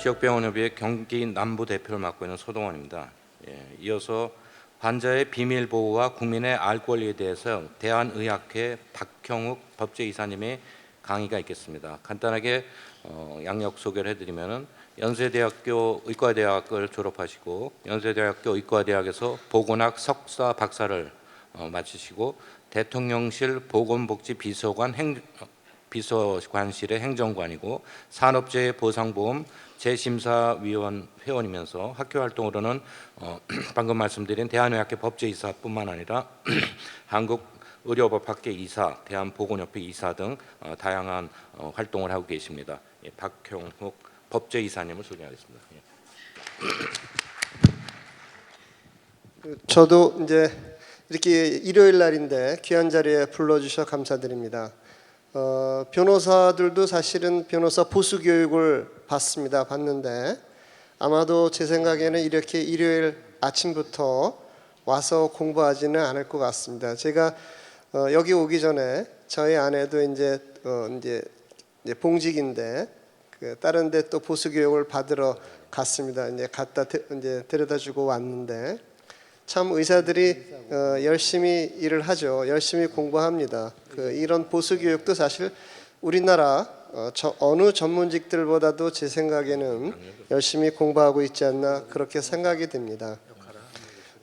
지역병원협의회 경기 남부 대표를 맡고 있는 소동원입니다. 이어서 환자의 비밀 보호와 국민의 알 권리에 대해서 대한의학회 박형욱 법제이사님의 강의가 있겠습니다. 간단하게 양력 소개를 해드리면은 연세대학교 의과대학을 졸업하시고 연세대학교 의과대학에서 보건학 석사 박사를 마치시고 대통령실 보건복지비서관실의 행정관이고 산업재해보상보험 재심사위원 회원이면서 학교 활동으로는 방금 말씀드린 대한의학회 법제이사뿐만 아니라 한국의료법학회 이사, 대한보건협회 이사 등 다양한 활동을 하고 계십니다. 박형욱 법제이사님을 소개하겠습니다. 저도 이제 이렇게 일요일 날인데 귀한 자리에 불러주셔서 감사드립니다. 변호사들도 사실은 변호사 보수 교육을 받는데 아마도 제 생각에는 이렇게 일요일 아침부터 와서 공부하지는 않을 것 같습니다. 제가 여기 오기 전에 저희 아내도 이제 봉직인데 다른 데 또 보수 교육을 받으러 갔습니다. 이제 데려다주고 왔는데 참 의사들이 열심히 일을 하죠. 열심히 공부합니다. 이런 보수 교육도 사실 우리나라 어느 전문직들보다도 제 생각에는 열심히 공부하고 있지 않나 그렇게 생각이 됩니다.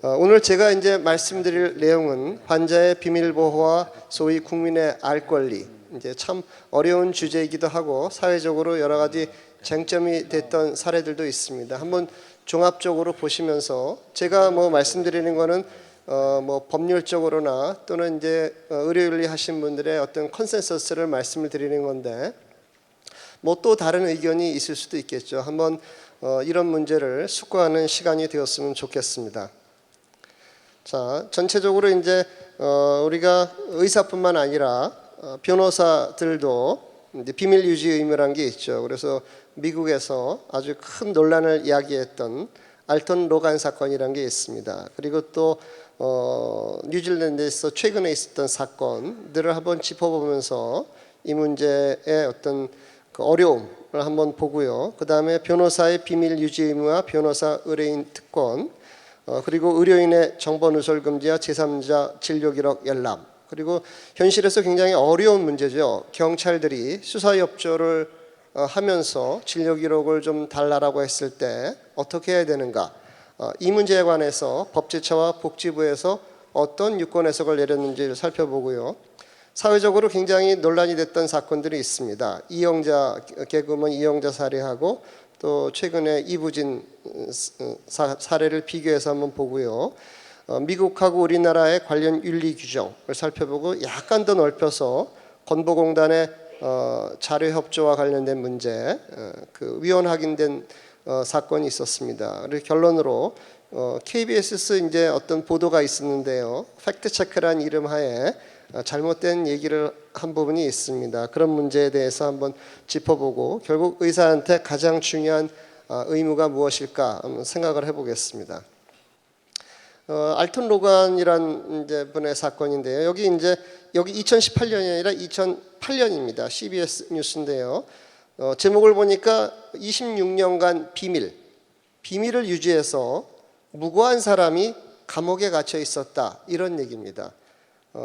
오늘 제가 이제 말씀드릴 내용은 환자의 비밀 보호와 소위 국민의 알 권리, 이제 참 어려운 주제이기도 하고 사회적으로 여러 가지 쟁점이 됐던 사례들도 있습니다. 한번 종합적으로 보시면서 제가 말씀드리는 거는 법률적으로나 또는 이제 의료윤리 하신 분들의 어떤 컨센서스를 말씀을 드리는 건데 또 다른 의견이 있을 수도 있겠죠. 한번 이런 문제를 숙고하는 시간이 되었으면 좋겠습니다. 자, 전체적으로 이제 우리가 의사뿐만 아니라 변호사들도 이제 비밀 유지 의무란 게 있죠. 그래서 미국에서 아주 큰 논란을 이야기했던 알턴 로간 사건이란 게 있습니다. 그리고 또 뉴질랜드에서 최근에 있었던 사건들을 한번 짚어보면서 이 문제의 어떤 어려움을 한번 보고요. 그 다음에 변호사의 비밀 유지 의무와 변호사 의뢰인 특권, 그리고 의료인의 정보 누설 금지와 제3자 진료 기록 열람, 그리고 현실에서 굉장히 어려운 문제죠. 경찰들이 수사 협조를 하면서 진료 기록을 좀 달라라고 했을 때 어떻게 해야 되는가, 이 문제에 관해서 법제처와 복지부에서 어떤 유권 해석을 내렸는지를 살펴보고요. 사회적으로 굉장히 논란이 됐던 사건들이 있습니다. 이영자 개그우먼 이영자 사례하고 또 최근에 이부진 사례를 비교해서 한번 보고요. 미국하고 우리나라의 관련 윤리 규정을 살펴보고 약간 더 넓혀서 건보공단의 자료 협조와 관련된 문제, 위헌 확인된 사건이 있었습니다. 그리고 결론으로 KBS에서 이제 어떤 보도가 있었는데요. 팩트 체크란 이름 하에 잘못된 얘기를 한 부분이 있습니다. 그런 문제에 대해서 한번 짚어보고 결국 의사한테 가장 중요한 의무가 무엇일까 한번 생각을 해보겠습니다. 알턴 로간이란 이제 분의 사건인데요. 여기 2018년이 아니라 2008년입니다. CBS 뉴스인데요. 제목을 보니까 26년간 비밀을 유지해서 무고한 사람이 감옥에 갇혀 있었다, 이런 얘기입니다.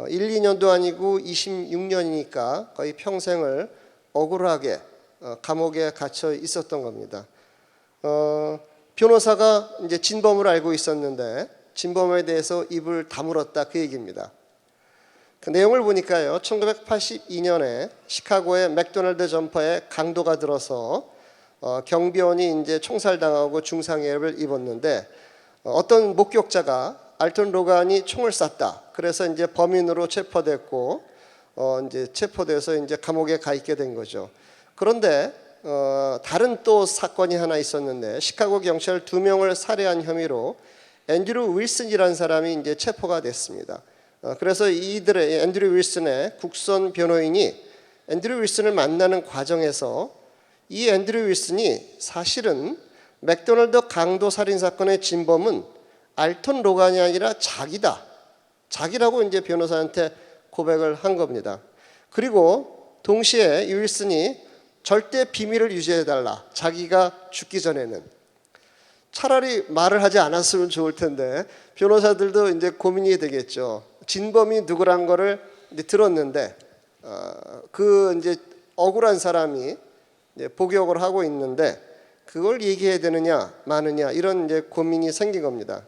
1, 2년도 아니고 26년이니까 거의 평생을 억울하게 감옥에 갇혀 있었던 겁니다. 변호사가 이제 진범을 알고 있었는데 진범에 대해서 입을 다물었다, 그 얘기입니다. 그 내용을 보니까요, 1982년에 시카고의 맥도날드 점퍼에 강도가 들어서 경비원이 이제 총살당하고 중상해를 입었는데 어떤 목격자가 알턴 로간이 총을 쐈다, 그래서 이제 범인으로 체포됐고 이제 체포돼서 이제 감옥에 가 있게 된 거죠. 그런데 다른 또 사건이 하나 있었는데 시카고 경찰 2명을 살해한 혐의로 앤드류 윌슨이라는 사람이 이제 체포가 됐습니다. 그래서 이들의 앤드류 윌슨의 국선 변호인이 앤드류 윌슨을 만나는 과정에서 이 앤드류 윌슨이 사실은 맥도날드 강도 살인 사건의 진범은 알턴 로간이 아니라 자기라고 이제 변호사한테 고백을 한 겁니다. 그리고 동시에 윌슨이 절대 비밀을 유지해달라. 자기가 죽기 전에는. 차라리 말을 하지 않았으면 좋을 텐데 변호사들도 이제 고민이 되겠죠. 진범이 누구란 거를 이제 들었는데 그 이제 억울한 사람이 이제 복역을 하고 있는데 그걸 얘기해야 되느냐 마느냐 이런 이제 고민이 생긴 겁니다.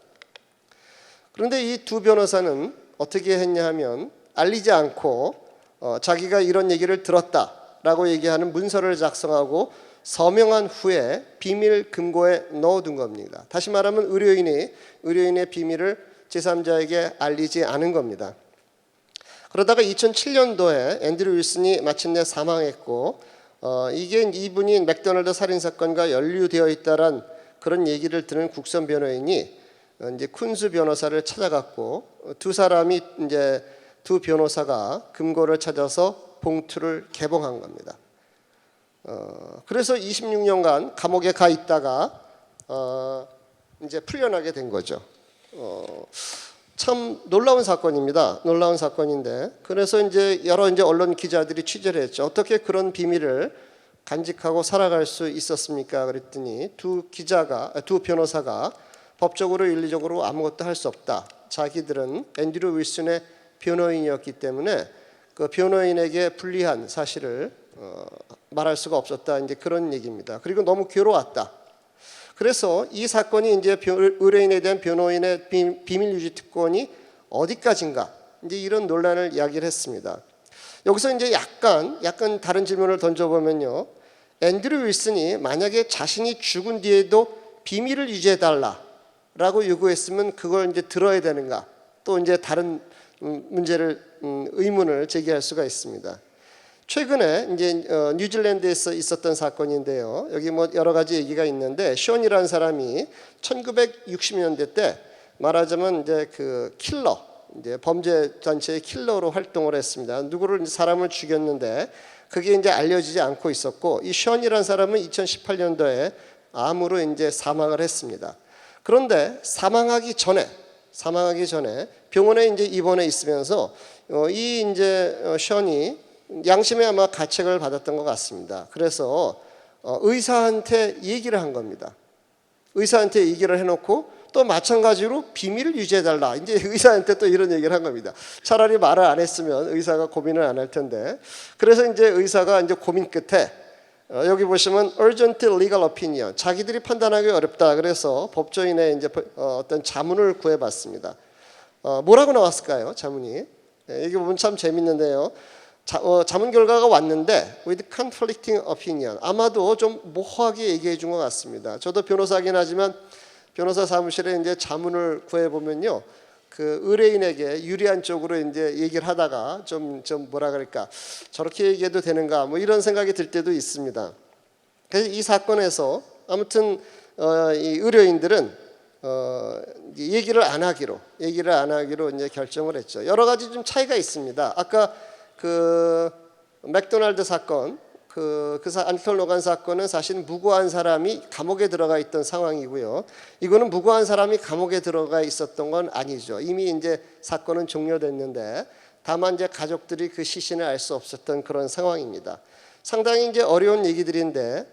그런데 이 두 변호사는 어떻게 했냐 하면 알리지 않고 자기가 이런 얘기를 들었다라고 얘기하는 문서를 작성하고 서명한 후에 비밀 금고에 넣어둔 겁니다. 다시 말하면 의뢰인의 비밀을 제3자에게 알리지 않은 겁니다. 그러다가 2007년도에 앤드류 윌슨이 마침내 사망했고 이게 이분이 맥도날드 살인 사건과 연루되어 있다란 그런 얘기를 들은 국선 변호인이 이제 쿤스 변호사를 찾아갔고 두 변호사가 금고를 찾아서 봉투를 개봉한 겁니다. 그래서 26년간 감옥에 가 있다가 이제 풀려나게 된 거죠. 참 놀라운 사건입니다. 놀라운 사건인데 그래서 이제 여러 언론 기자들이 취재를 했죠. 어떻게 그런 비밀을 간직하고 살아갈 수 있었습니까? 그랬더니 두 변호사가 법적으로 윤리적으로 아무것도 할 수 없다. 자기들은 앤드류 윌슨의 변호인이었기 때문에 그 변호인에게 불리한 사실을 말할 수가 없었다. 이제 그런 얘기입니다. 그리고 너무 괴로웠다. 그래서 이 사건이 이제 의뢰인에 대한 변호인의 비밀 유지 특권이 어디까지인가 이제 이런 논란을 이야기를 했습니다. 여기서 이제 약간 다른 질문을 던져보면요, 앤드류 윌슨이 만약에 자신이 죽은 뒤에도 비밀을 유지해달라라고 요구했으면 그걸 이제 들어야 되는가? 또 이제 다른 의문을 제기할 수가 있습니다. 최근에 이제 뉴질랜드에서 있었던 사건인데요. 여기 뭐 여러 가지 얘기가 있는데 션이라는 사람이 1960년대 때 말하자면 이제 그 킬러, 이제 범죄 단체의 킬러로 활동을 했습니다. 누구를 사람을 죽였는데 그게 이제 알려지지 않고 있었고 이 션이라는 사람은 2018년도에 암으로 이제 사망을 했습니다. 그런데 사망하기 전에 병원에 이제 입원해 있으면서 이 이제 션이 양심에 아마 가책을 받았던 것 같습니다. 그래서 의사한테 얘기를 한 겁니다. 의사한테 얘기를 해놓고 또 마찬가지로 비밀을 유지해달라. 이제 의사한테 또 이런 얘기를 한 겁니다. 차라리 말을 안 했으면 의사가 고민을 안 할 텐데. 그래서 이제 의사가 이제 고민 끝에 여기 보시면 urgent legal opinion, 자기들이 판단하기 어렵다. 그래서 법조인의 이제 어떤 자문을 구해봤습니다. 뭐라고 나왔을까요? 자문이. 이게 보면 참 재밌는데요. 자문 결과가 왔는데 with conflicting opinion, 아마도 좀 모호하게 얘기해 준 것 같습니다. 저도 변호사긴 하지만 변호사 사무실에 이제 자문을 구해 보면요, 그 의뢰인에게 유리한 쪽으로 이제 얘기를 하다가 좀 뭐라 그럴까, 저렇게 얘기해도 되는가 뭐 이런 생각이 들 때도 있습니다. 그래서 이 사건에서 아무튼 이 의뢰인들은 얘기를 안 하기로 이제 결정을 했죠. 여러 가지 좀 차이가 있습니다. 아까 그 맥도날드 사건, 안톨 로간 사건은 사실 무고한 사람이 감옥에 들어가 있던 상황이고요. 이거는 무고한 사람이 감옥에 들어가 있었던 건 아니죠. 이미 이제 사건은 종료됐는데 다만 이제 가족들이 그 시신을 알 수 없었던 그런 상황입니다. 상당히 이제 어려운 얘기들인데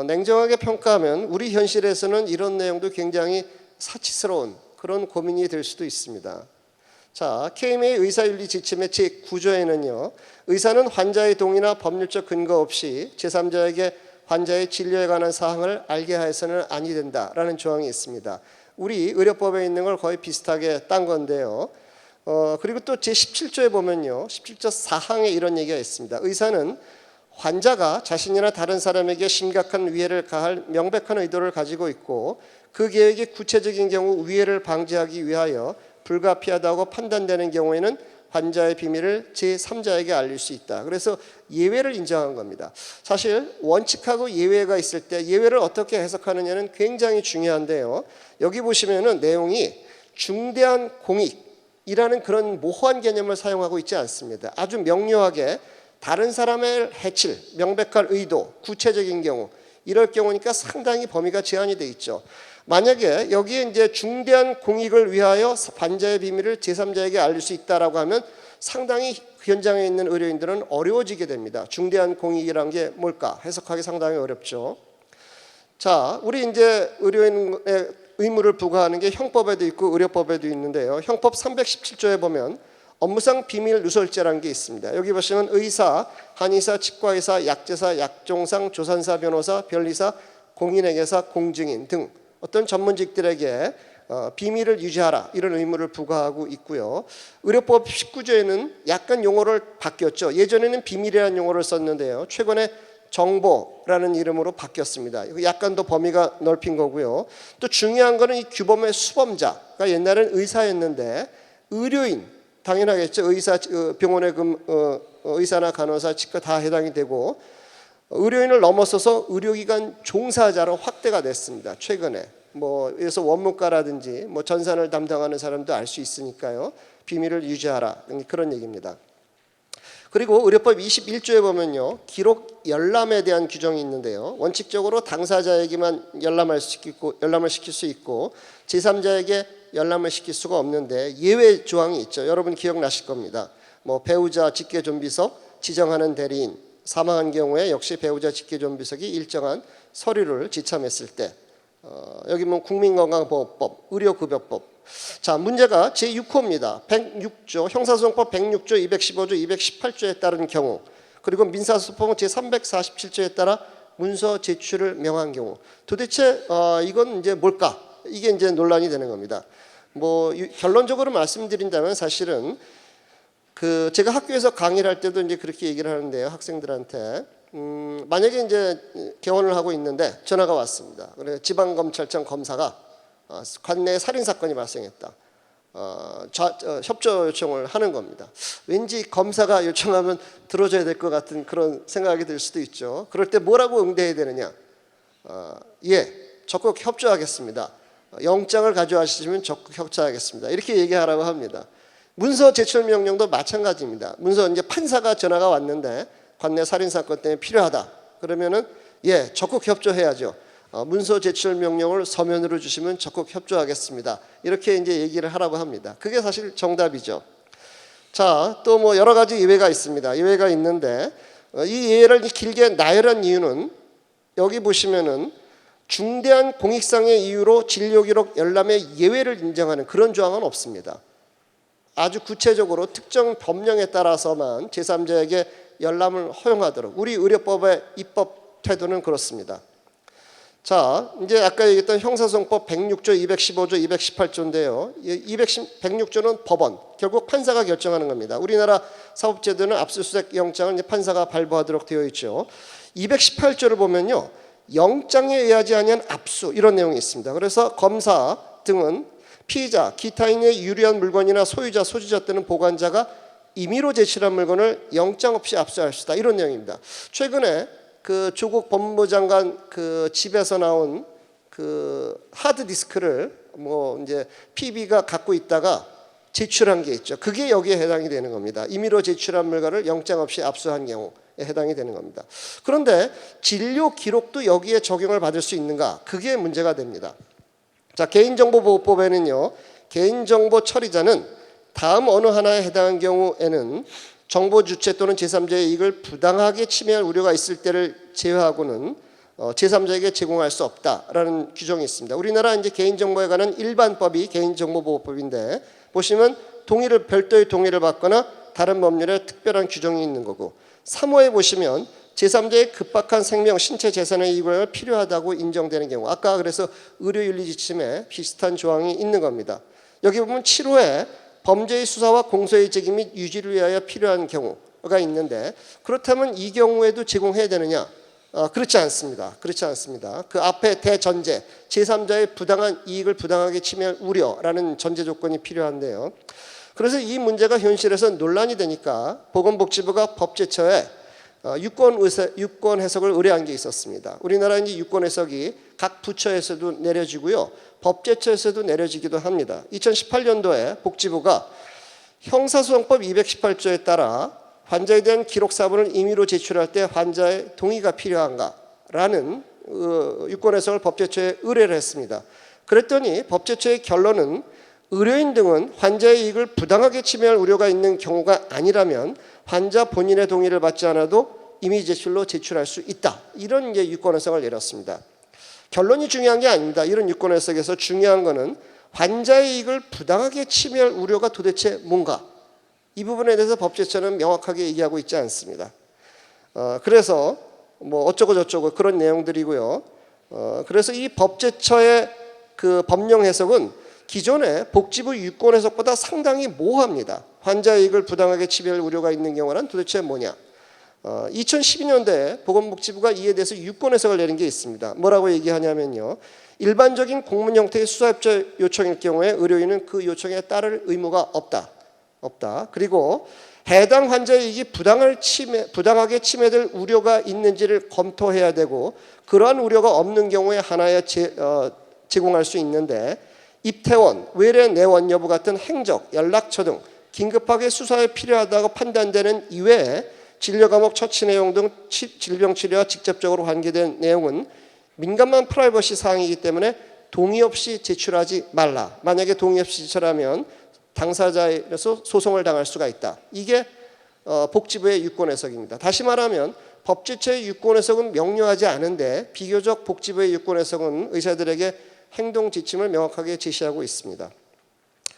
냉정하게 평가하면 우리 현실에서는 이런 내용도 굉장히 사치스러운 그런 고민이 될 수도 있습니다. 자, KMA 의사윤리 지침의 제9조에는요, 의사는 환자의 동의나 법률적 근거 없이 제3자에게 환자의 진료에 관한 사항을 알게 하여서는 아니 된다라는 조항이 있습니다. 우리 의료법에 있는 걸 거의 비슷하게 딴 건데요. 그리고 또 제17조에 보면요, 17조 4항에 이런 얘기가 있습니다. 의사는 환자가 자신이나 다른 사람에게 심각한 위해를 가할 명백한 의도를 가지고 있고 그 계획이 구체적인 경우 위해를 방지하기 위하여 불가피하다고 판단되는 경우에는 환자의 비밀을 제3자에게 알릴 수 있다. 그래서 예외를 인정한 겁니다. 사실 원칙하고 예외가 있을 때 예외를 어떻게 해석하느냐는 굉장히 중요한데요. 여기 보시면은 내용이 중대한 공익이라는 그런 모호한 개념을 사용하고 있지 않습니다. 아주 명료하게 다른 사람을 해칠 명백한 의도, 구체적인 경우, 이럴 경우니까 상당히 범위가 제한이 돼 있죠. 만약에 여기에 이제 중대한 공익을 위하여 환자의 비밀을 제3자에게 알릴 수 있다라고 하면 상당히 현장에 있는 의료인들은 어려워지게 됩니다. 중대한 공익이란 게 뭘까 해석하기 상당히 어렵죠. 자, 우리 이제 의료인의 의무를 부과하는 게 형법에도 있고 의료법에도 있는데요. 형법 317조에 보면 업무상 비밀 누설죄라는 게 있습니다. 여기 보시면 의사, 한의사, 치과의사, 약제사, 약종상, 조산사, 변호사, 변리사, 공인회계사, 공증인 등 어떤 전문직들에게 비밀을 유지하라 이런 의무를 부과하고 있고요. 의료법 19조에는 약간 용어를 바뀌었죠. 예전에는 비밀이라는 용어를 썼는데요. 최근에 정보라는 이름으로 바뀌었습니다. 약간 더 범위가 넓힌 거고요. 또 중요한 거는 이 규범의 수범자가 옛날엔 의사였는데 의료인 당연하겠죠. 의사, 병원의 의사나 간호사, 치과 다 해당이 되고 의료인을 넘어서서 의료기관 종사자로 확대가 됐습니다. 최근에 그래서 원무과라든지 전산을 담당하는 사람도 알 수 있으니까요. 비밀을 유지하라 그런 얘기입니다. 그리고 의료법 21조에 보면요, 기록 열람에 대한 규정이 있는데요. 원칙적으로 당사자에게만 열람을 시킬 수 있고 제3자에게 열람을 시킬 수가 없는데 예외 조항이 있죠. 여러분 기억나실 겁니다. 배우자 직계존비석, 지정하는 대리인, 사망한 경우에 역시 배우자 직계존비석이 일정한 서류를 지참했을 때, 여기 국민건강보호법, 의료급여법. 자, 문제가 제6호입니다. 106조, 형사소송법 106조, 215조, 218조에 따른 경우, 그리고 민사소송법 제347조에 따라 문서 제출을 명한 경우. 도대체 이건 이제 뭘까? 이게 이제 논란이 되는 겁니다. 결론적으로 말씀드린다면 사실은 제가 학교에서 강의를 할 때도 이제 그렇게 얘기를 하는데요, 학생들한테. 만약에 이제 개원을 하고 있는데 전화가 왔습니다. 그래 지방검찰청 검사가 관내에 살인 사건이 발생했다. 협조 요청을 하는 겁니다. 왠지 검사가 요청하면 들어줘야 될 것 같은 그런 생각이 들 수도 있죠. 그럴 때 뭐라고 응대해야 되느냐? 예, 적극 협조하겠습니다. 영장을 가져와주시면 적극 협조하겠습니다. 이렇게 얘기하라고 합니다. 문서 제출 명령도 마찬가지입니다. 문서 이제 판사가 전화가 왔는데 관내 살인 사건 때문에 필요하다. 그러면은 예, 적극 협조해야죠. 문서 제출 명령을 서면으로 주시면 적극 협조하겠습니다. 이렇게 이제 얘기를 하라고 합니다. 그게 사실 정답이죠. 자, 또 여러 가지 예외가 있습니다. 예외가 있는데 이 예외를 길게 나열한 이유는 여기 보시면은 중대한 공익상의 이유로 진료기록 열람의 예외를 인정하는 그런 조항은 없습니다. 아주 구체적으로 특정 법령에 따라서만 제3자에게 열람을 허용하도록 우리 의료법의 입법 태도는 그렇습니다. 자, 이제 아까 얘기했던 형사소송법 106조, 215조, 218조인데요. 106조는 법원, 결국 판사가 결정하는 겁니다. 우리나라 사법제도는 압수수색 영장을 이제 판사가 발부하도록 되어 있죠. 218조를 보면요, 영장에 의하지 아니한 압수 이런 내용이 있습니다. 그래서 검사 등은 피의자, 기타인의 유리한 물건이나 소유자, 소지자 또는 보관자가 임의로 제출한 물건을 영장 없이 압수할 수 있다 이런 내용입니다. 최근에 조국 법무부 장관 집에서 나온 하드 디스크를 이제 PB가 갖고 있다가 제출한 게 있죠. 그게 여기에 해당이 되는 겁니다. 임의로 제출한 물건을 영장 없이 압수한 경우에 해당이 되는 겁니다. 그런데 진료 기록도 여기에 적용을 받을 수 있는가? 그게 문제가 됩니다. 자, 개인정보보호법에는요, 개인정보 처리자는 다음 어느 하나에 해당한 경우에는 정보 주체 또는 제3자의 이익을 부당하게 침해할 우려가 있을 때를 제외하고는 제3자에게 제공할 수 없다라는 규정이 있습니다. 우리나라 이제 개인정보에 관한 일반법이 개인정보보호법인데 보시면 별도의 동의를 받거나 다른 법률에 특별한 규정이 있는 거고 3호에 보시면 제3자의 급박한 생명, 신체, 재산의 이익을 필요하다고 인정되는 경우 아까 그래서 의료윤리 지침에 비슷한 조항이 있는 겁니다. 여기 보면 7호에 범죄의 수사와 공소의 책임 및 유지를 위하여 필요한 경우가 있는데 그렇다면 이 경우에도 제공해야 되느냐? 그렇지 않습니다. 그렇지 않습니다. 그 앞에 대전제, 제3자의 부당한 이익을 부당하게 침해할 우려라는 전제 조건이 필요한데요. 그래서 이 문제가 현실에서 논란이 되니까 보건복지부가 법제처에 유권 해석을 의뢰한 게 있었습니다. 우리나라 이제 유권 해석이 각 부처에서도 내려지고요, 법제처에서도 내려지기도 합니다. 2018년도에 복지부가 형사소송법 218조에 따라 환자에 대한 기록 사본을 임의로 제출할 때 환자의 동의가 필요한가라는 유권 해석을 법제처에 의뢰를 했습니다. 그랬더니 법제처의 결론은 의료인 등은 환자의 이익을 부당하게 침해할 우려가 있는 경우가 아니라면 환자 본인의 동의를 받지 않아도 임의 제출로 제출할 수 있다. 이런 이제 유권 해석을 내렸습니다. 결론이 중요한 게 아닙니다. 이런 유권 해석에서 중요한 것은 환자의 이익을 부당하게 침해할 우려가 도대체 뭔가, 이 부분에 대해서 법제처는 명확하게 얘기하고 있지 않습니다. 그래서 뭐 어쩌고 저쩌고 그런 내용들이고요. 그래서 이 법제처의 그 법령 해석은 기존의 복지부 유권 해석보다 상당히 모호합니다. 환자의 이익을 부당하게 침해할 우려가 있는 경우는 도대체 뭐냐? 2012년도에 보건복지부가 이에 대해서 유권 해석을 내린 게 있습니다. 뭐라고 얘기하냐면요. 일반적인 공문 형태의 수사협조 요청일 경우에 의료인은 그 요청에 따를 의무가 없다. 그리고 해당 환자의 이익이 부당하게 침해될 우려가 있는지를 검토해야 되고 그러한 우려가 없는 경우에 하나에 제공할 수 있는데 입퇴원, 외래 내원 여부 같은 행적, 연락처 등 긴급하게 수사에 필요하다고 판단되는 이외에 진료 과목 처치 내용 등 질병 치료와 직접적으로 관계된 내용은 민감한 프라이버시 사항이기 때문에 동의 없이 제출하지 말라. 만약에 동의 없이 제출하면 당사자에서 소송을 당할 수가 있다. 이게 복지부의 유권 해석입니다. 다시 말하면 법제처의 유권 해석은 명료하지 않은데 비교적 복지부의 유권 해석은 의사들에게 행동 지침을 명확하게 제시하고 있습니다.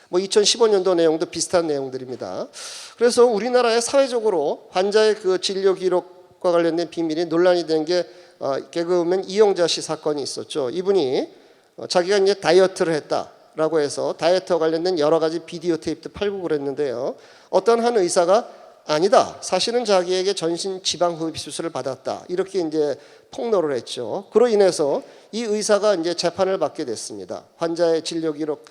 뭐 2015년도 내용도 비슷한 내용들입니다. 그래서 우리나라의 사회적으로 환자의 그 진료 기록과 관련된 비밀이 논란이 된 게 개그우먼 이영자 씨 사건이 있었죠. 이분이 자기가 이제 다이어트를 했다라고 해서 다이어트와 관련된 여러 가지 비디오 테이프도 팔고 그랬는데요. 어떤 한 의사가 아니다. 사실은 자기에게 전신 지방 흡입 수술을 받았다. 이렇게 이제 폭로를 했죠. 그로 인해서 이 의사가 이제 재판을 받게 됐습니다. 환자의 진료 기록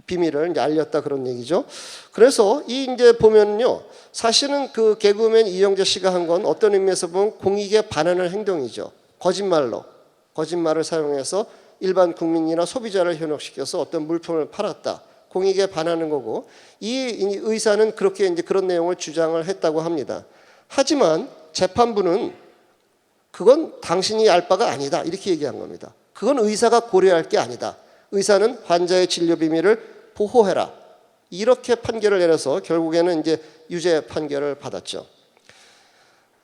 비밀을 이제 알렸다 그런 얘기죠. 그래서 이 이제 보면요, 사실은 그 개그맨 이영재 씨가 한 건 어떤 의미에서 보면 공익에 반하는 행동이죠. 거짓말을 사용해서 일반 국민이나 소비자를 현혹시켜서 어떤 물품을 팔았다. 공익에 반하는 거고 이 의사는 그렇게 이제 그런 내용을 주장을 했다고 합니다. 하지만 재판부는 그건 당신이 알 바가 아니다 이렇게 얘기한 겁니다. 그건 의사가 고려할 게 아니다. 의사는 환자의 진료 비밀을 보호해라. 이렇게 판결을 내려서 결국에는 이제 유죄 판결을 받았죠.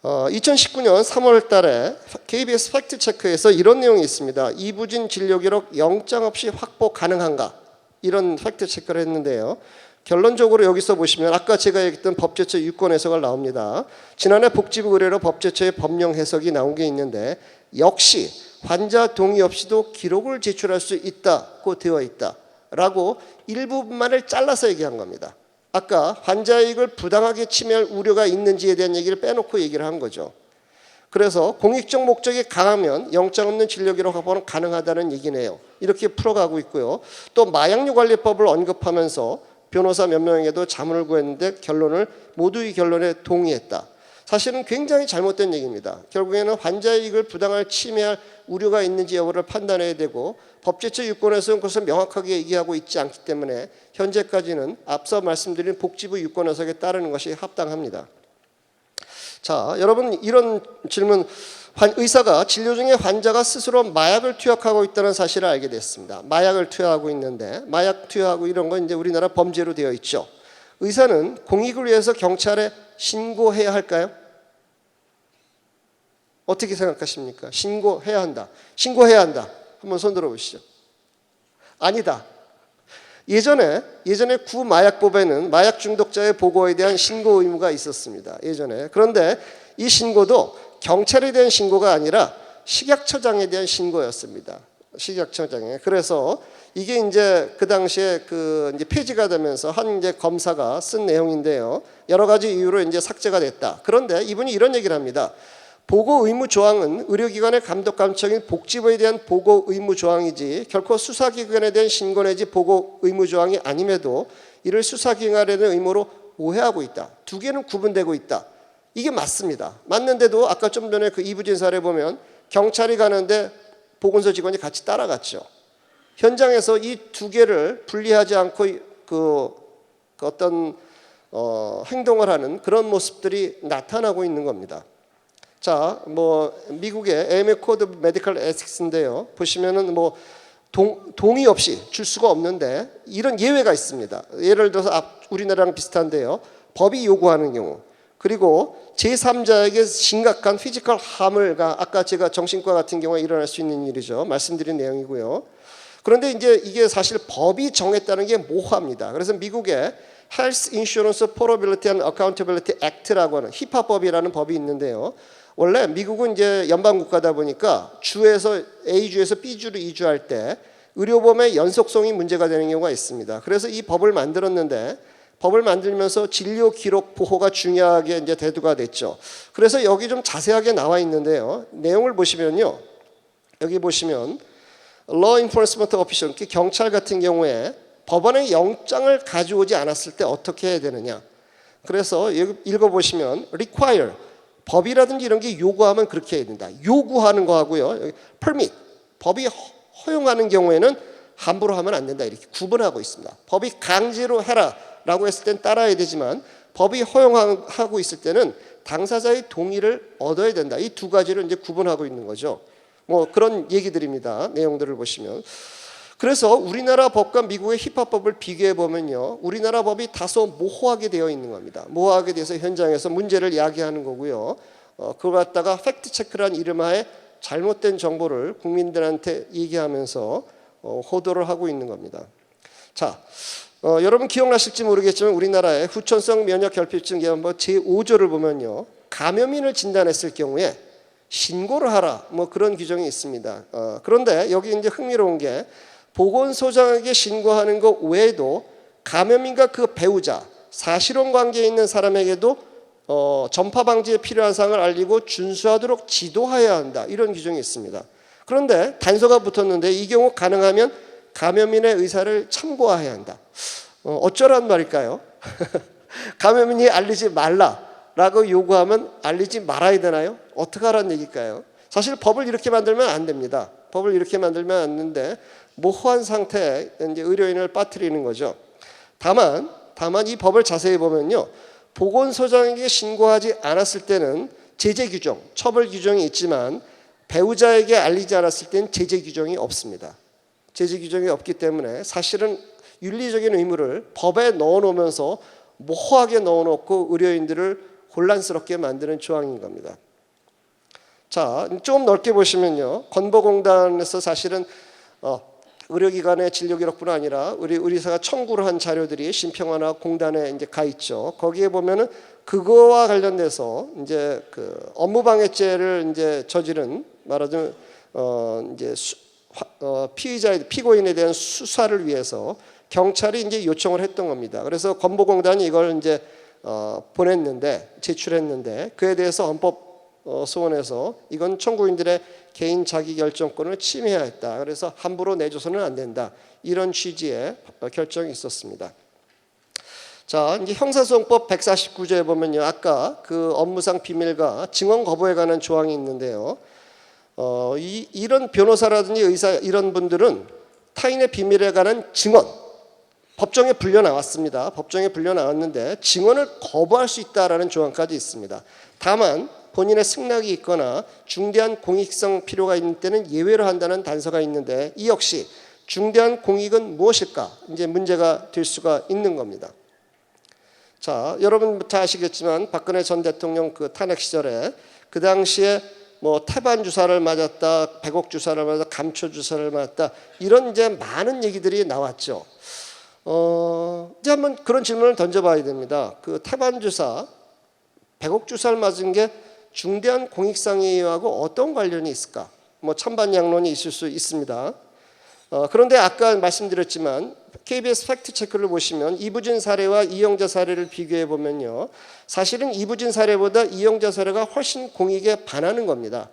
2019년 3월 달에 KBS 팩트체크에서 이런 내용이 있습니다. 이부진 진료 기록 영장 없이 확보 가능한가? 이런 팩트체크를 했는데요. 결론적으로 여기서 보시면 아까 제가 얘기했던 법제처 유권 해석을 나옵니다. 지난해 복지부 의뢰로 법제처의 법령 해석이 나온 게 있는데 역시 환자 동의 없이도 기록을 제출할 수 있다고 되어 있다라고 일부분만을 잘라서 얘기한 겁니다. 아까 환자의 이익을 부당하게 침해할 우려가 있는지에 대한 얘기를 빼놓고 얘기를 한 거죠. 그래서 공익적 목적이 강하면 영장 없는 진료 기록 확보는 가능하다는 얘기네요. 이렇게 풀어가고 있고요. 또 마약류 관리법을 언급하면서 변호사 몇 명에게도 자문을 구했는데 모두의 결론에 동의했다. 사실은 굉장히 잘못된 얘기입니다. 결국에는 환자의 이익을 부당하게 침해할 우려가 있는지 여부를 판단해야 되고 법제처 유권에서는 그것을 명확하게 얘기하고 있지 않기 때문에 현재까지는 앞서 말씀드린 복지부 유권 해석에 따르는 것이 합당합니다. 자, 여러분 이런 질문, 의사가 진료 중에 환자가 스스로 마약을 투약하고 있다는 사실을 알게 됐습니다. 마약을 투여하고 있는데 마약 투여하고 이런 건 이제 우리나라 범죄로 되어 있죠. 의사는 공익을 위해서 경찰에 신고해야 할까요? 어떻게 생각하십니까? 신고해야 한다. 신고해야 한다. 한번 손 들어보시죠. 아니다. 예전에 구마약법에는 마약 중독자의 보고에 대한 신고 의무가 있었습니다. 예전에. 그런데 이 신고도 경찰에 대한 신고가 아니라 식약처장에 대한 신고였습니다. 식약처장에. 그래서 이게 이제 그 당시에 이제 폐지가 되면서 한 이제 검사가 쓴 내용인데요. 여러 가지 이유로 이제 삭제가 됐다. 그런데 이분이 이런 얘기를 합니다. 보고 의무 조항은 의료기관의 감독 감청인 복지부에 대한 보고 의무 조항이지 결코 수사기관에 대한 신고 내지 보고 의무 조항이 아님에도 이를 수사기관에 대한 의무로 오해하고 있다. 두 개는 구분되고 있다. 이게 맞습니다. 맞는데도 아까 좀 전에 그 이부진 사례 보면 경찰이 가는데 보건소 직원이 같이 따라갔죠. 현장에서 이 두 개를 분리하지 않고 어떤 행동을 하는 그런 모습들이 나타나고 있는 겁니다. 자, 뭐 미국의 AMA 코드 메디컬 에틱스인데요. 보시면은 뭐 동의 없이 줄 수가 없는데 이런 예외가 있습니다. 예를 들어서 우리나라랑 비슷한데요. 법이 요구하는 경우, 그리고 제3자에게 심각한 피지컬 함을, 아까 제가 정신과 같은 경우에 일어날 수 있는 일이죠. 말씀드린 내용이고요. 그런데 이제 이게 사실 법이 정했다는 게 모호합니다. 그래서 미국의 Health Insurance Portability and Accountability Act라고 하는 힙합법이라는 법이 있는데요. 원래 미국은 이제 연방 국가다 보니까 주에서 A주에서 B주로 이주할 때 의료보험의 연속성이 문제가 되는 경우가 있습니다. 그래서 이 법을 만들었는데, 법을 만들면서 진료 기록 보호가 중요하게 이제 대두가 됐죠. 그래서 여기 좀 자세하게 나와 있는데요. 내용을 보시면요. 여기 보시면 Law Enforcement Official, 경찰 같은 경우에 법원에 영장을 가져오지 않았을 때 어떻게 해야 되느냐. 그래서 여기 읽어보시면 require, 법이라든지 이런 게 요구하면 그렇게 해야 된다. 요구하는 거하고요. 여기 permit, 법이 허용하는 경우에는 함부로 하면 안 된다. 이렇게 구분하고 있습니다. 법이 강제로 해라 라고 했을 땐 따라야 되지만, 법이 허용하고 있을 때는 당사자의 동의를 얻어야 된다. 이 두 가지를 이제 구분하고 있는 거죠. 뭐 그런 얘기들입니다. 내용들을 보시면. 그래서 우리나라 법과 미국의 힙합법을 비교해 보면요, 우리나라 법이 다소 모호하게 되어 있는 겁니다. 모호하게 돼서 현장에서 문제를 야기하는 거고요. 그걸 갖다가 팩트 체크란 이름하에 잘못된 정보를 국민들한테 얘기하면서 호도를 하고 있는 겁니다. 자, 여러분 기억나실지 모르겠지만 우리나라의 후천성 면역 결핍증 예방법 제5조를 보면요, 감염인을 진단했을 경우에 신고를 하라, 뭐 그런 규정이 있습니다. 그런데 여기 이제 흥미로운 게, 보건소장에게 신고하는 것 외에도 감염인과 그 배우자, 사실혼 관계에 있는 사람에게도 전파 방지에 필요한 사항을 알리고 준수하도록 지도해야 한다. 이런 규정이 있습니다. 그런데 단서가 붙었는데, 이 경우 가능하면 감염인의 의사를 참고해야 한다. 어쩌란 말일까요? 감염인이 알리지 말라라고 요구하면 알리지 말아야 되나요? 어떻게 하라는 얘기일까요? 사실 법을 이렇게 만들면 안 됩니다. 법을 이렇게 만들면 안 되는데 모호한 상태에 이제 의료인을 빠뜨리는 거죠. 다만 이 법을 자세히 보면요, 보건소장에게 신고하지 않았을 때는 제재 규정, 처벌 규정이 있지만 배우자에게 알리지 않았을 때는 제재 규정이 없습니다. 제재 규정이 없기 때문에 사실은 윤리적인 의무를 법에 넣어놓으면서 모호하게 넣어놓고 의료인들을 혼란스럽게 만드는 조항인 겁니다. 자, 좀 넓게 보시면요, 건보공단에서 사실은 의료기관의 진료기록뿐 아니라 우리 의사가 청구를 한 자료들이 심평원화 공단에 이제 가 있죠. 거기에 보면은 그거와 관련돼서 이제 그 업무방해죄를 이제 저지른, 말하자면 이제 피고인에 대한 수사를 위해서 경찰이 이제 요청을 했던 겁니다. 그래서 건보공단이 이걸 이제 제출했는데 그에 대해서 헌법 소원에서 이건 청구인들의 개인 자기결정권을 침해했다. 그래서 함부로 내줘서는 안 된다. 이런 취지의 결정이 있었습니다. 자, 이제 형사소송법 149조에 보면요, 아까 그 업무상 비밀과 증언 거부에 관한 조항이 있는데요. 이런 변호사라든지 의사 이런 분들은 타인의 비밀에 관한 증언, 법정에 불려 나왔습니다. 법정에 불려 나왔는데 증언을 거부할 수 있다라는 조항까지 있습니다. 다만 본인의 승낙이 있거나 중대한 공익성 필요가 있는 때는 예외로 한다는 단서가 있는데, 이 역시 중대한 공익은 무엇일까? 이제 문제가 될 수가 있는 겁니다. 자, 여러분부터 아시겠지만 박근혜 전 대통령 그 탄핵 시절에 그 당시에 뭐 태반 주사를 맞았다, 백옥 주사를 맞았다, 감초 주사를 맞았다, 이런 이제 많은 얘기들이 나왔죠. 이제 한번 그런 질문을 던져봐야 됩니다. 그 태반 주사, 백옥 주사를 맞은 게 중대한 공익상해하고 어떤 관련이 있을까? 뭐 찬반양론이 있을 수 있습니다. 그런데 아까 말씀드렸지만 KBS 팩트체크를 보시면 이부진 사례와 이영자 사례를 비교해 보면요, 사실은 이부진 사례보다 이영자 사례가 훨씬 공익에 반하는 겁니다.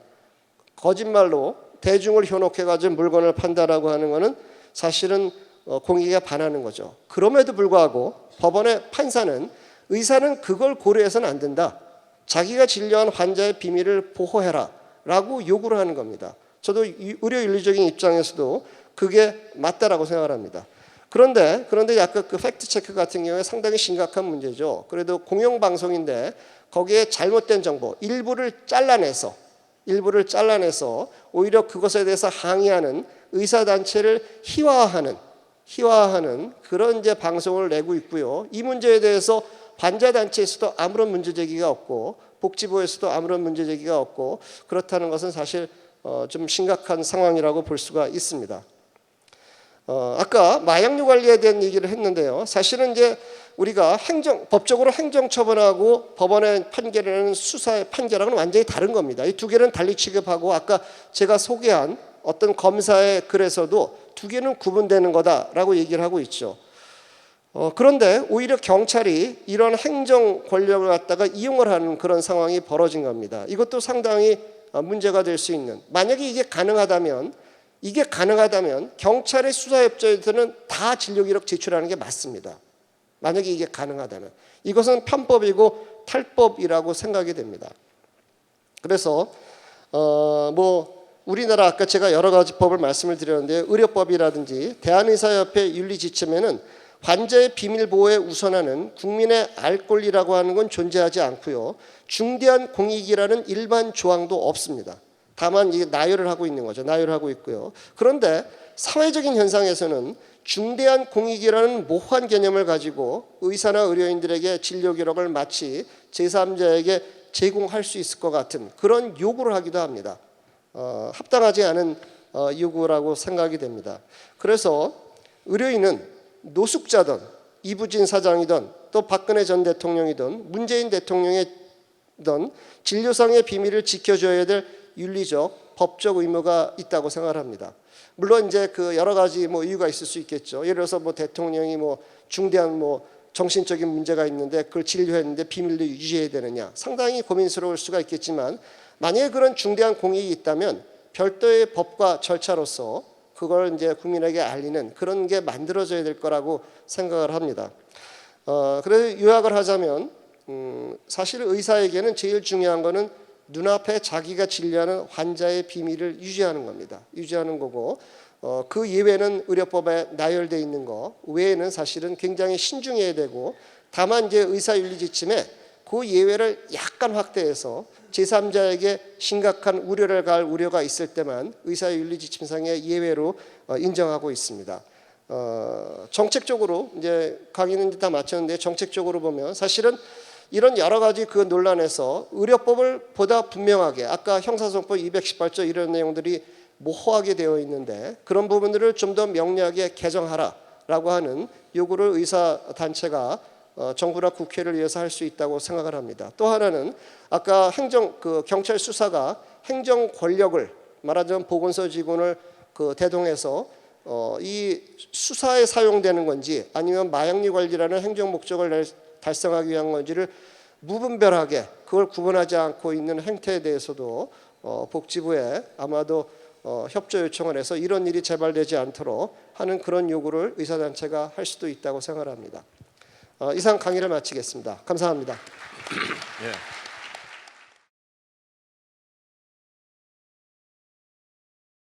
거짓말로 대중을 현혹해가지고 물건을 판다라고 하는 것은 사실은 공익에 반하는 거죠. 그럼에도 불구하고 법원의 판사는 의사는 그걸 고려해서는 안 된다. 자기가 진료한 환자의 비밀을 보호해라 라고 요구를 하는 겁니다. 저도 의료윤리적인 입장에서도 그게 맞다라고 생각을 합니다. 그런데 약간 그 팩트체크 같은 경우에 상당히 심각한 문제죠. 그래도 공영방송인데 거기에 잘못된 정보 일부를 잘라내서 오히려 그것에 대해서 항의하는 의사 단체를 희화화하는 그런 이제 방송을 내고 있고요. 이 문제에 대해서 환자 단체에서도 아무런 문제 제기가 없고 복지부에서도 아무런 문제 제기가 없고 그렇다는 것은 사실 좀 심각한 상황이라고 볼 수가 있습니다. 아까 마약류 관리에 대한 얘기를 했는데요. 사실은 이제 우리가 법적으로 행정 처분하고 법원의 판결을 내는 수사의 판결하고는 완전히 다른 겁니다. 이 두 개는 달리 취급하고 아까 제가 소개한 어떤 검사의 글에서도 두 개는 구분되는 거다라고 얘기를 하고 있죠. 그런데 오히려 경찰이 이런 행정 권력을 갖다가 이용을 하는 그런 상황이 벌어진 겁니다. 이것도 상당히 문제가 될 수 있는, 만약에 이게 가능하다면 경찰의 수사협조에서는 다 진료기록 제출하는 게 맞습니다. 만약에 이게 가능하다면 이것은 편법이고 탈법이라고 생각이 됩니다. 그래서 우리나라 아까 제가 여러 가지 법을 말씀을 드렸는데 의료법이라든지 대한의사협회 윤리지침에는 환자의 비밀 보호에 우선하는 국민의 알 권리라고 하는 건 존재하지 않고요. 중대한 공익이라는 일반 조항도 없습니다. 다만 이게 나열을 하고 있는 거죠. 나열을 하고 있고요. 그런데 사회적인 현상에서는 중대한 공익이라는 모호한 개념을 가지고 의사나 의료인들에게 진료 기록을 마치 제3자에게 제공할 수 있을 것 같은 그런 요구를 하기도 합니다. 합당하지 않은 요구라고 생각이 됩니다. 그래서 의료인은 노숙자든 이부진 사장이든 또 박근혜 전 대통령이든 문재인 대통령이든 진료상의 비밀을 지켜줘야 될 윤리적, 법적 의무가 있다고 생각합니다. 물론 이제 그 여러 가지 이유가 있을 수 있겠죠. 예를 들어서 대통령이 중대한 정신적인 문제가 있는데 그걸 진료했는데 비밀도 유지해야 되느냐, 상당히 고민스러울 수가 있겠지만 만약에 그런 중대한 공익이 있다면 별도의 법과 절차로서 그걸 이제 국민에게 알리는 그런 게 만들어져야 될 거라고 생각을 합니다. 그래서 요약을 하자면 사실 의사에게는 제일 중요한 거는 눈앞에 자기가 진료하는 환자의 비밀을 유지하는 겁니다. 유지하는 거고 그 예외는 의료법에 나열되어 있는 거 외에는 사실은 굉장히 신중해야 되고, 다만 이제 의사윤리지침에 그 예외를 약간 확대해서 제3자에게 심각한 우려를 가할 우려가 있을 때만 의사윤리지침상의 예외로 인정하고 있습니다. 정책적으로 이제 강의는 다 마쳤는데 정책적으로 보면 사실은 이런 여러 가지 그 논란에서 의료법을 보다 분명하게, 아까 형사소송법 218조 이런 내용들이 모호하게 되어 있는데 그런 부분들을 좀 더 명료하게 개정하라라고 하는 요구를 의사단체가 정부나 국회를 위해서 할 수 있다고 생각을 합니다. 또 하나는 아까 경찰 수사가 행정 권력을 말하자면 보건소 직원을 대동해서 이 수사에 사용되는 건지 아니면 마약류 관리라는 행정 목적을 달성하기 위한 건지를 무분별하게 그걸 구분하지 않고 있는 행태에 대해서도 복지부에 아마도 협조 요청을 해서 이런 일이 재발되지 않도록 하는 그런 요구를 의사단체가 할 수도 있다고 생각합니다. 이상 강의를 마치겠습니다. 감사합니다. 예.